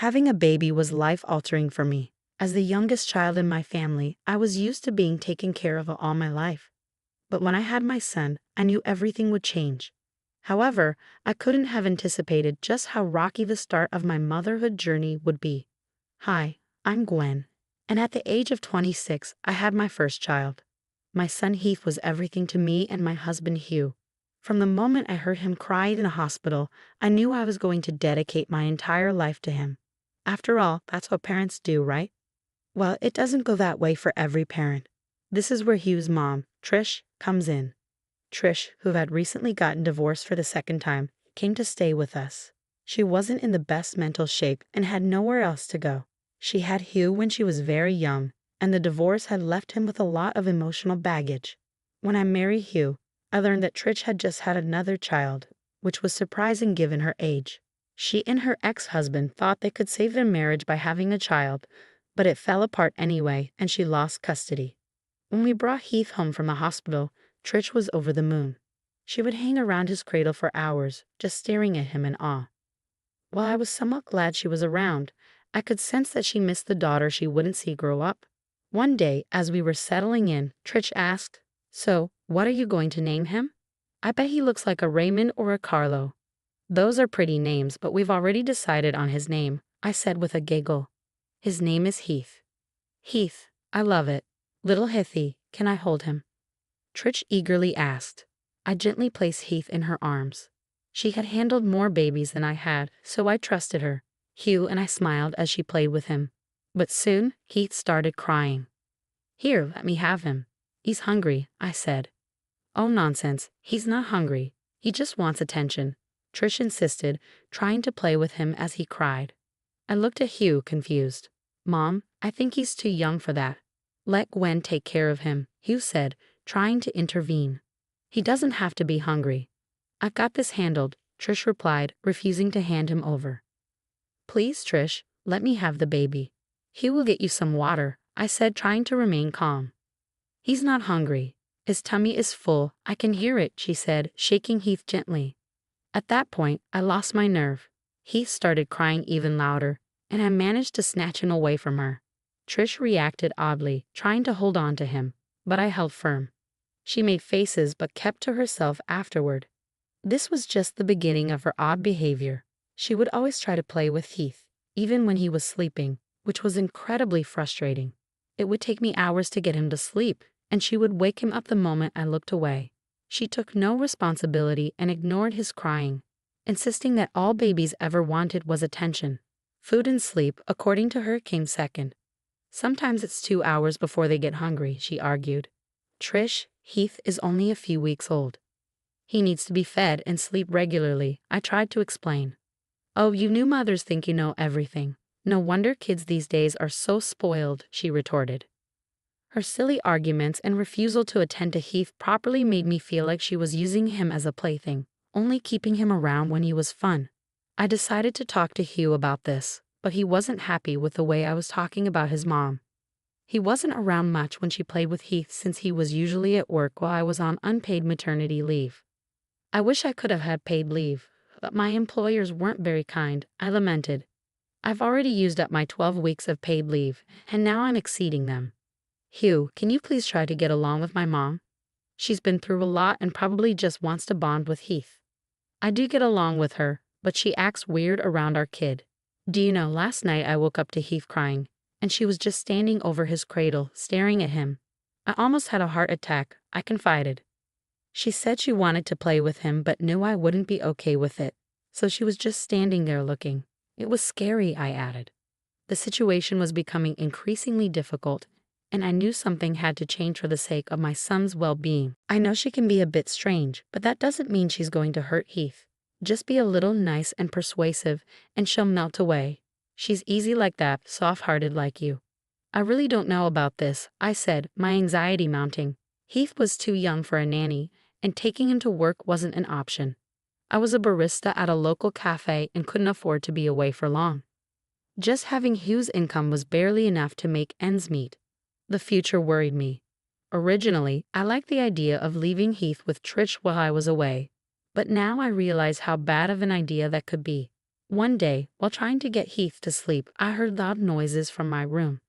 Having a baby was life-altering for me. As the youngest child in my family, I was used to being taken care of all my life. But when I had my son, I knew everything would change. However, I couldn't have anticipated just how rocky the start of my motherhood journey would be. Hi, I'm Gwen, and at the age of 26, I had my first child. My son Heath was everything to me and my husband Hugh. From the moment I heard him cry in the hospital, I knew I was going to dedicate my entire life to him. After all, that's what parents do, right? Well, it doesn't go that way for every parent. This is where Hugh's mom, Trish, comes in. Trish, who had recently gotten divorced for the second time, came to stay with us. She wasn't in the best mental shape and had nowhere else to go. She had Hugh when she was very young, and the divorce had left him with a lot of emotional baggage. When I married Hugh, I learned that Trish had just had another child, which was surprising given her age. She and her ex-husband thought they could save their marriage by having a child, but it fell apart anyway, and she lost custody. When we brought Heath home from the hospital, Trish was over the moon. She would hang around his cradle for hours, just staring at him in awe. While I was somewhat glad she was around, I could sense that she missed the daughter she wouldn't see grow up. One day, as we were settling in, Trish asked, "So, what are you going to name him?" "I bet he looks like a Raymond or a Carlo." "Those are pretty names, but we've already decided on his name," I said with a giggle. "His name is Heath." "Heath, I love it. Little Heathy, can I hold him?" Trish eagerly asked. I gently placed Heath in her arms. She had handled more babies than I had, so I trusted her. Hugh and I smiled as she played with him. But soon, Heath started crying. "Here, let me have him. He's hungry," I said. "Oh, nonsense. He's not hungry. He just wants attention," Trish insisted, trying to play with him as he cried. I looked at Hugh, confused. "Mom, I think he's too young for that. Let Gwen take care of him," Hugh said, trying to intervene. "He doesn't have to be hungry." "I've got this handled," Trish replied, refusing to hand him over. "Please, Trish, let me have the baby." "Hugh will get you some water," I said, trying to remain calm. "He's not hungry. His tummy is full. I can hear it," she said, shaking Heath gently. At that point, I lost my nerve. Heath started crying even louder, and I managed to snatch him away from her. Trish reacted oddly, trying to hold on to him, but I held firm. She made faces but kept to herself afterward. This was just the beginning of her odd behavior. She would always try to play with Heath, even when he was sleeping, which was incredibly frustrating. It would take me hours to get him to sleep, and she would wake him up the moment I looked away. She took no responsibility and ignored his crying, insisting that all babies ever wanted was attention. Food and sleep, according to her, came second. "Sometimes it's 2 hours before they get hungry," she argued. "Trish, Heath is only a few weeks old. He needs to be fed and sleep regularly," I tried to explain. "Oh, you new mothers think you know everything. No wonder kids these days are so spoiled," she retorted. Her silly arguments and refusal to attend to Heath properly made me feel like she was using him as a plaything, only keeping him around when he was fun. I decided to talk to Hugh about this, but he wasn't happy with the way I was talking about his mom. He wasn't around much when she played with Heath since he was usually at work while I was on unpaid maternity leave. "I wish I could have had paid leave, but my employers weren't very kind," I lamented. "I've already used up my 12 weeks of paid leave, and now I'm exceeding them. Hugh, can you please try to get along with my mom? She's been through a lot and probably just wants to bond with Heath." "I do get along with her, but she acts weird around our kid. Do you know, last night I woke up to Heath crying, and she was just standing over his cradle, staring at him. I almost had a heart attack," I confided. "She said she wanted to play with him but knew I wouldn't be okay with it, so she was just standing there looking. It was scary," I added. The situation was becoming increasingly difficult, and I knew something had to change for the sake of my son's well-being. "I know she can be a bit strange, but that doesn't mean she's going to hurt Heath. Just be a little nice and persuasive, and she'll melt away. She's easy like that, soft-hearted like you." "I really don't know about this," I said, my anxiety mounting. Heath was too young for a nanny, and taking him to work wasn't an option. I was a barista at a local cafe and couldn't afford to be away for long. Just having Hugh's income was barely enough to make ends meet. The future worried me. Originally, I liked the idea of leaving Heath with Trish while I was away, but now I realize how bad of an idea that could be. One day, while trying to get Heath to sleep, I heard loud noises from my room.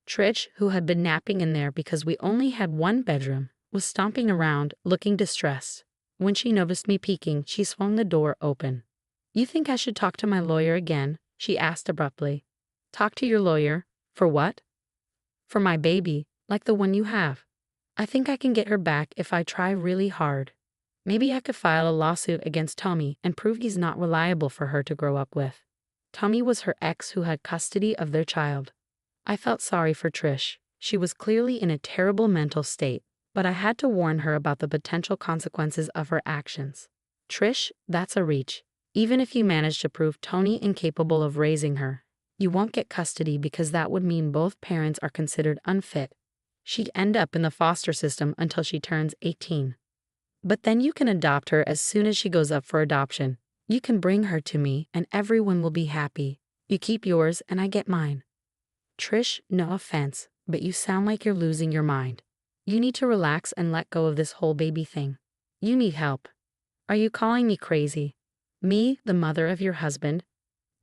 Trish, who had been napping in there because we only had one bedroom, was stomping around, looking distressed. When she noticed me peeking, she swung the door open. "You think I should talk to my lawyer again?" she asked abruptly. "Talk to your lawyer? For what?" "For my baby, like the one you have. I think I can get her back if I try really hard. Maybe I could file a lawsuit against Tommy and prove he's not reliable for her to grow up with." Tommy was her ex who had custody of their child. I felt sorry for Trish. She was clearly in a terrible mental state, but I had to warn her about the potential consequences of her actions. "Trish, that's a reach. Even if you manage to prove Tony incapable of raising her, you won't get custody because that would mean both parents are considered unfit. She'd end up in the foster system until she turns 18. But then you can adopt her as soon as she goes up for adoption. You can bring her to me and everyone will be happy. You keep yours and I get mine." "Trish, no offense, but you sound like you're losing your mind. You need to relax and let go of this whole baby thing. You need help. Are you calling me crazy? Me, the mother of your husband?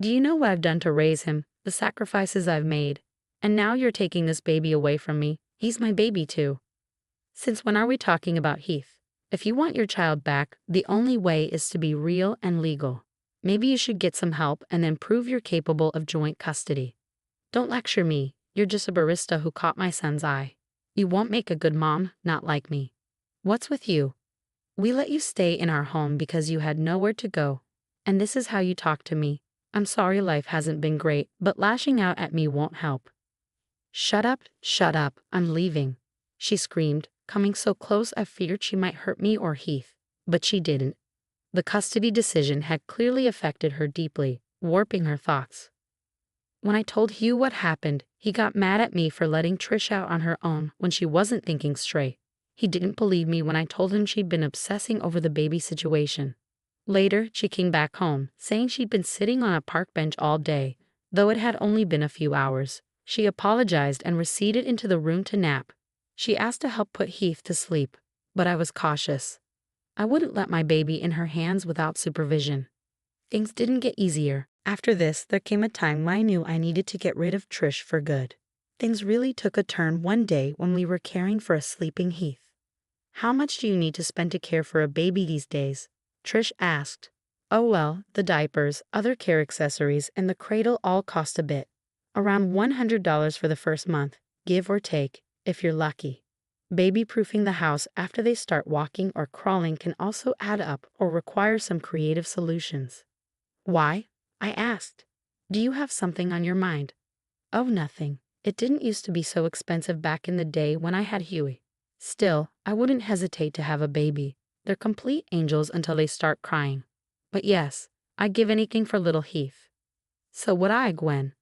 Do you know what I've done to raise him, the sacrifices I've made? And now you're taking this baby away from me. He's my baby too. Since when are we talking about Heath? If you want your child back, the only way is to be real and legal. Maybe you should get some help and then prove you're capable of joint custody. Don't lecture me. You're just a barista who caught my son's eye. You won't make a good mom, not like me. What's with you? We let you stay in our home because you had nowhere to go. And this is how you talk to me. I'm sorry life hasn't been great, but lashing out at me won't help." Shut up, I'm leaving," she screamed, coming so close I feared she might hurt me or Heath. But she didn't. The custody decision had clearly affected her deeply, warping her thoughts. When I told Hugh what happened, he got mad at me for letting Trish out on her own when she wasn't thinking straight. He didn't believe me when I told him she'd been obsessing over the baby situation. Later, she came back home, saying she'd been sitting on a park bench all day, though it had only been a few hours. She apologized and receded into the room to nap. She asked to help put Heath to sleep, but I was cautious. I wouldn't let my baby in her hands without supervision. Things didn't get easier. After this, there came a time when I knew I needed to get rid of Trish for good. Things really took a turn one day when we were caring for a sleeping Heath. "How much do you need to spend to care for a baby these days?" Trish asked. "Oh well, the diapers, other care accessories, and the cradle all cost a bit. Around $100 for the first month, give or take, if you're lucky. Baby-proofing the house after they start walking or crawling can also add up or require some creative solutions." "Why?" I asked. "Do you have something on your mind?" "Oh, nothing. It didn't used to be so expensive back in the day when I had Huey. Still, I wouldn't hesitate to have a baby. They're complete angels until they start crying. But yes, I'd give anything for little Heath." "So would I, Gwen.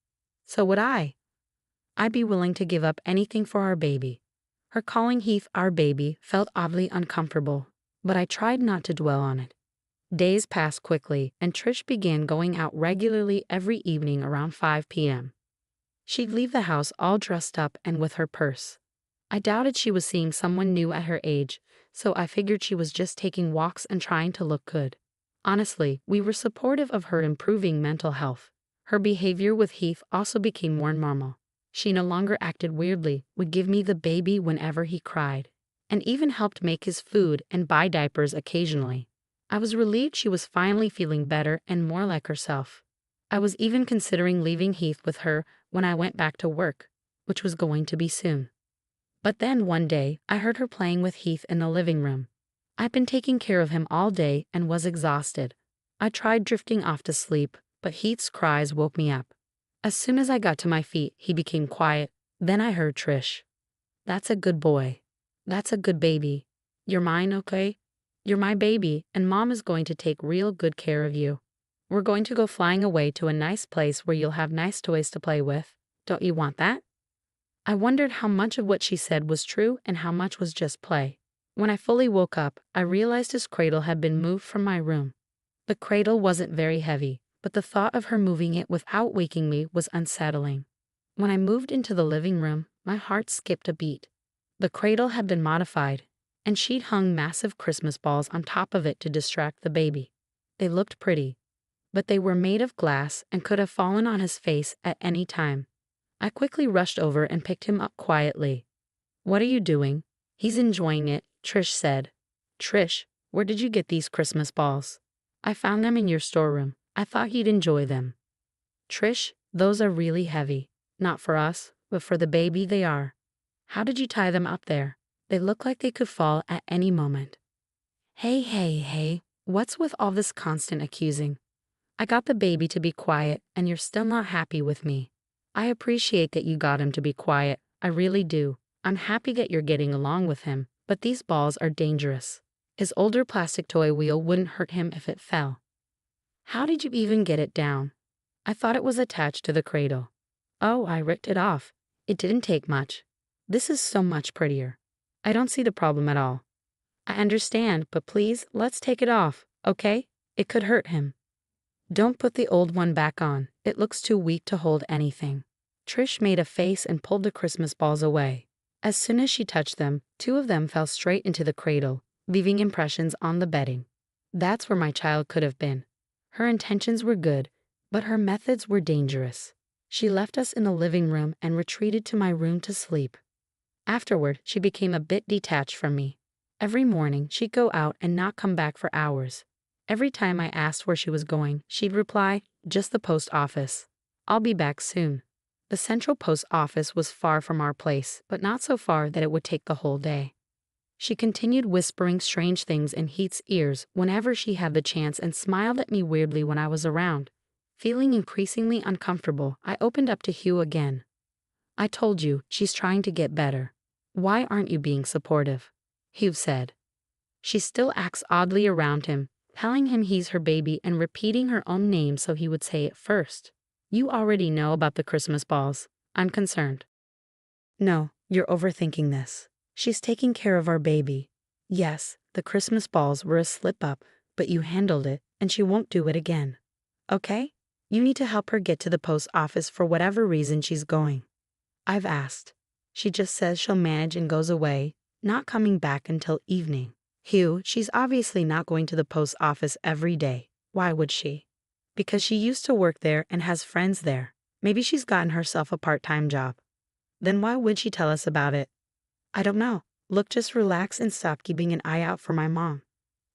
So would I. I'd be willing to give up anything for our baby." Her calling Heath our baby felt oddly uncomfortable, but I tried not to dwell on it. Days passed quickly, and Trish began going out regularly every evening around 5 p.m. She'd leave the house all dressed up and with her purse. I doubted she was seeing someone new at her age, so I figured she was just taking walks and trying to look good. Honestly, we were supportive of her improving mental health. Her behavior with Heath also became more normal. She no longer acted weirdly, would give me the baby whenever he cried, and even helped make his food and buy diapers occasionally. I was relieved she was finally feeling better and more like herself. I was even considering leaving Heath with her when I went back to work, which was going to be soon. But then one day, I heard her playing with Heath in the living room. I'd been taking care of him all day and was exhausted. I tried drifting off to sleep, but Heath's cries woke me up. As soon as I got to my feet, he became quiet. Then I heard Trish. "That's a good boy. That's a good baby. You're mine, okay? You're my baby, and Mom is going to take real good care of you. We're going to go flying away to a nice place where you'll have nice toys to play with. Don't you want that?" I wondered how much of what she said was true and how much was just play. When I fully woke up, I realized his cradle had been moved from my room. The cradle wasn't very heavy, but the thought of her moving it without waking me was unsettling. When I moved into the living room, my heart skipped a beat. The cradle had been modified, and she'd hung massive Christmas balls on top of it to distract the baby. They looked pretty, but they were made of glass and could have fallen on his face at any time. I quickly rushed over and picked him up quietly. "What are you doing?" "He's enjoying it," Trish said. "Trish, where did you get these Christmas balls?" "I found them in your storeroom. I thought he'd enjoy them." "Trish, those are really heavy. Not for us, but for the baby they are. How did you tie them up there? They look like they could fall at any moment." Hey, what's with all this constant accusing? I got the baby to be quiet, and you're still not happy with me. I appreciate that you got him to be quiet, I really do. I'm happy that you're getting along with him, but these balls are dangerous. His older plastic toy wheel wouldn't hurt him if it fell. How did you even get it down? I thought it was attached to the cradle. Oh, I ripped it off. It didn't take much. This is so much prettier. I don't see the problem at all. I understand, but please, let's take it off, okay? It could hurt him. Don't put the old one back on. It looks too weak to hold anything. Trish made a face and pulled the Christmas balls away. As soon as she touched them, 2 of them fell straight into the cradle, leaving impressions on the bedding. That's where my child could have been. Her intentions were good, but her methods were dangerous. She left us in the living room and retreated to my room to sleep. Afterward, she became a bit detached from me. Every morning, she'd go out and not come back for hours. Every time I asked where she was going, she'd reply, "Just the post office. I'll be back soon." The central post office was far from our place, but not so far that it would take the whole day. She continued whispering strange things in Heath's ears whenever she had the chance and smiled at me weirdly when I was around. Feeling increasingly uncomfortable, I opened up to Hugh again. "I told you, she's trying to get better. Why aren't you being supportive?" Hugh said. "She still acts oddly around him, telling him he's her baby and repeating her own name so he would say it first. You already know about the Christmas balls. I'm concerned." "No, you're overthinking this. She's taking care of our baby. Yes, the Christmas balls were a slip-up, but you handled it, and she won't do it again. Okay? You need to help her get to the post office for whatever reason she's going. I've asked. She just says she'll manage and goes away, not coming back until evening." "Hugh, she's obviously not going to the post office every day. Why would she?" "Because she used to work there and has friends there. Maybe she's gotten herself a part-time job." "Then why would she tell us about it?" "I don't know. Look, just relax and stop keeping an eye out for my mom.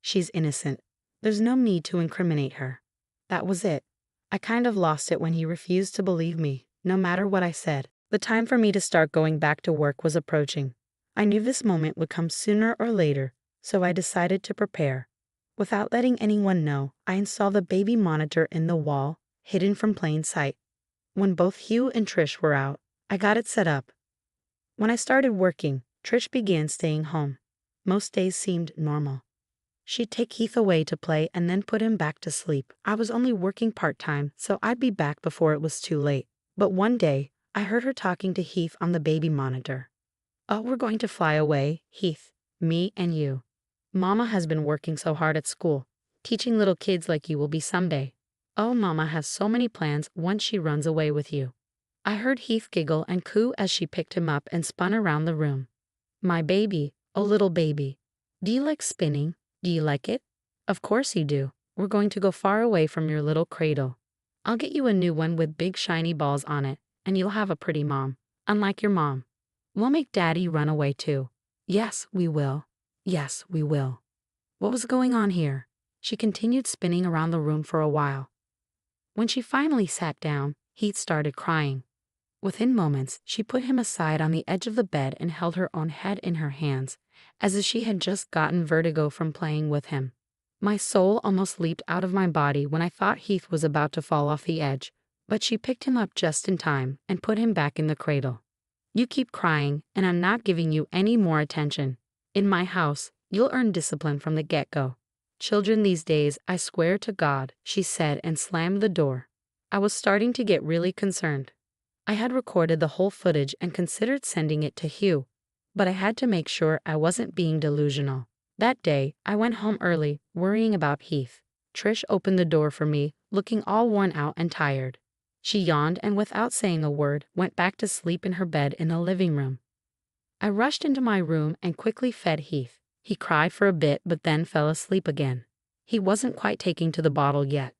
She's innocent. There's no need to incriminate her." That was it. I kind of lost it when he refused to believe me, no matter what I said. The time for me to start going back to work was approaching. I knew this moment would come sooner or later, so I decided to prepare. Without letting anyone know, I installed the baby monitor in the wall, hidden from plain sight. When both Hugh and Trish were out, I got it set up. When I started working, Trish began staying home. Most days seemed normal. She'd take Heath away to play and then put him back to sleep. I was only working part-time, so I'd be back before it was too late. But one day, I heard her talking to Heath on the baby monitor. "Oh, we're going to fly away, Heath, me and you. Mama has been working so hard at school. Teaching little kids like you will be someday. Oh, Mama has so many plans once she runs away with you." I heard Heath giggle and coo as she picked him up and spun around the room. "My baby, oh little baby. Do you like spinning? Do you like it? Of course you do. We're going to go far away from your little cradle. I'll get you a new one with big shiny balls on it, and you'll have a pretty mom, unlike your mom. We'll make Daddy run away too. Yes, we will. Yes, we will." What was going on here? She continued spinning around the room for a while. When she finally sat down, Heath started crying. Within moments, she put him aside on the edge of the bed and held her own head in her hands, as if she had just gotten vertigo from playing with him. My soul almost leaped out of my body when I thought Heath was about to fall off the edge, but she picked him up just in time and put him back in the cradle. "You keep crying, and I'm not giving you any more attention. In my house, you'll earn discipline from the get-go. Children these days, I swear to God," she said and slammed the door. I was starting to get really concerned. I had recorded the whole footage and considered sending it to Hugh, but I had to make sure I wasn't being delusional. That day, I went home early, worrying about Heath. Trish opened the door for me, looking all worn out and tired. She yawned and without saying a word, went back to sleep in her bed in the living room. I rushed into my room and quickly fed Heath. He cried for a bit but then fell asleep again. He wasn't quite taking to the bottle yet.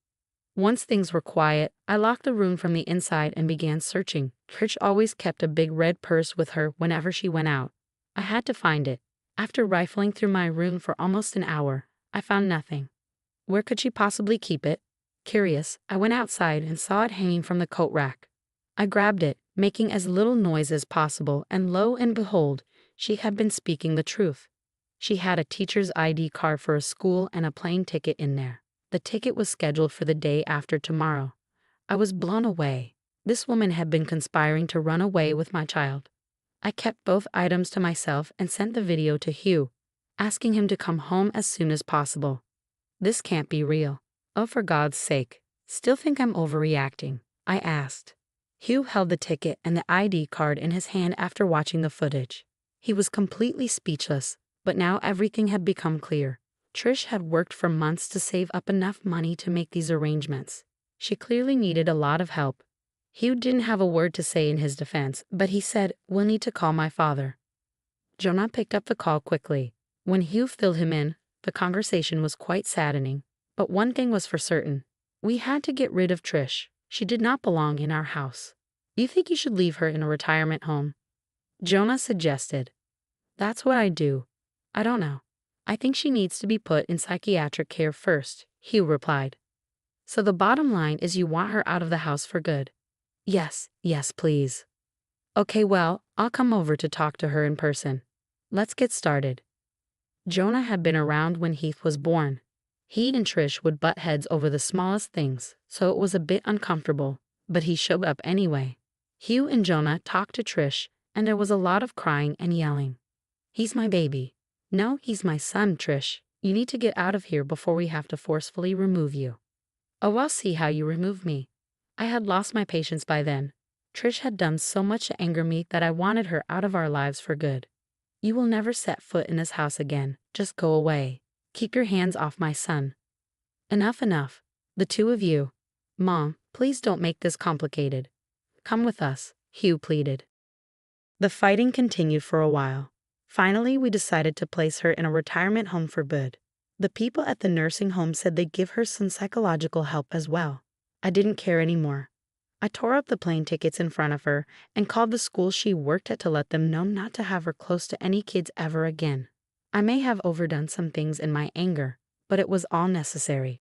Once things were quiet, I locked the room from the inside and began searching. Trish always kept a big red purse with her whenever she went out. I had to find it. After rifling through my room for almost an hour, I found nothing. Where could she possibly keep it? Curious, I went outside and saw it hanging from the coat rack. I grabbed it, making as little noise as possible, and lo and behold, she had been speaking the truth. She had a teacher's ID card for a school and a plane ticket in there. The ticket was scheduled for the day after tomorrow. I was blown away. This woman had been conspiring to run away with my child. I kept both items to myself and sent the video to Hugh, asking him to come home as soon as possible. This can't be real. Oh, for God's sake. Still think I'm overreacting? I asked. Hugh held the ticket and the ID card in his hand after watching the footage. He was completely speechless, but now everything had become clear. Trish had worked for months to save up enough money to make these arrangements. She clearly needed a lot of help. Hugh didn't have a word to say in his defense, but he said, "We'll need to call my father." Jonah picked up the call quickly. When Hugh filled him in, the conversation was quite saddening. But one thing was for certain. We had to get rid of Trish. She did not belong in our house. You think you should leave her in a retirement home? Jonah suggested. That's what I do. I don't know. I think she needs to be put in psychiatric care first, Hugh replied. So the bottom line is you want her out of the house for good? Yes, please. Okay, well, I'll come over to talk to her in person. Let's get started. Jonah had been around when Heath was born. He and Trish would butt heads over the smallest things, so it was a bit uncomfortable, but he showed up anyway. Hugh and Jonah talked to Trish, and there was a lot of crying and yelling. He's my baby. No, he's my son, Trish. You need to get out of here before we have to forcefully remove you. Oh, I'll see how you remove me. I had lost my patience by then. Trish had done so much to anger me that I wanted her out of our lives for good. You will never set foot in this house again. Just go away. Keep your hands off my son. Enough. The two of you. Mom, please don't make this complicated. Come with us, Hugh pleaded. The fighting continued for a while. Finally, we decided to place her in a retirement home for good. The people at the nursing home said they'd give her some psychological help as well. I didn't care anymore. I tore up the plane tickets in front of her and called the school she worked at to let them know not to have her close to any kids ever again. I may have overdone some things in my anger, but it was all necessary.